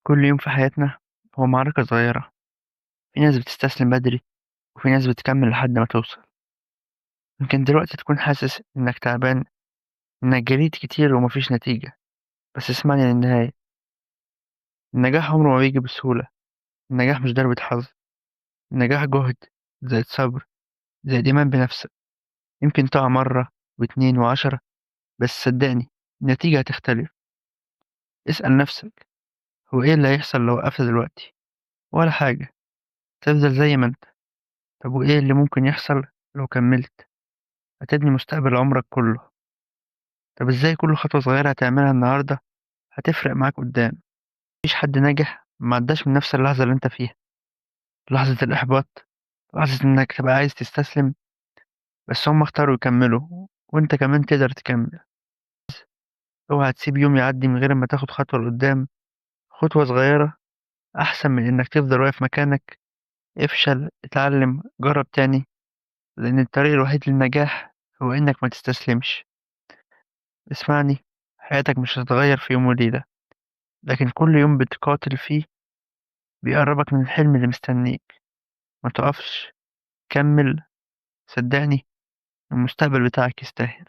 كل يوم في حياتنا هو معركة صغيرة. في ناس بتستسلم بدري، وفي ناس بتكمل لحد ما توصل. يمكن دلوقتي تكون حاسس إنك تعبان، إنك جريت كتير ومفيش نتيجة. بس اسمعني للنهاية. النجاح عمره ما بيجي بسهولة. النجاح مش ضربة حظ. النجاح جهد، زائد صبر، زائد إيمان بنفسك. يمكن تقع مرة واتنين وعشرة، بس صدقني النتيجة هتختلف. اسأل نفسك، هو إيه اللي هيحصل لو وقفت دلوقتي؟ ولا حاجة، تفضل زي ما انت. طب وإيه اللي ممكن يحصل لو كملت؟ هتبني مستقبل عمرك كله. طب ازاي كل خطوة صغيرة هتعملها النهاردة هتفرق معاك قدام؟ مفيش حد ناجح ما عداش من نفس اللحظة اللي انت فيها. لحظة الإحباط، لحظة إنك تبقى عايز تستسلم، بس هم اختاروا يكملوا، وانت كمان تقدر تكمل. اوعى تسيب يوم يعدي من غير ما تاخد خطوة لقدام. خطوة صغيرة أحسن من إنك تفضل واقف مكانك. افشل، اتعلم، جرب تاني، لأن الطريق الوحيد للنجاح هو إنك ما تستسلمش. اسمعني، حياتك مش هتتغير في يوم وليلة، لكن كل يوم بتقاتل فيه بيقربك من الحلم اللي مستنيك. ما تقفش، كمل، صدقني المستقبل بتاعك يستاهل.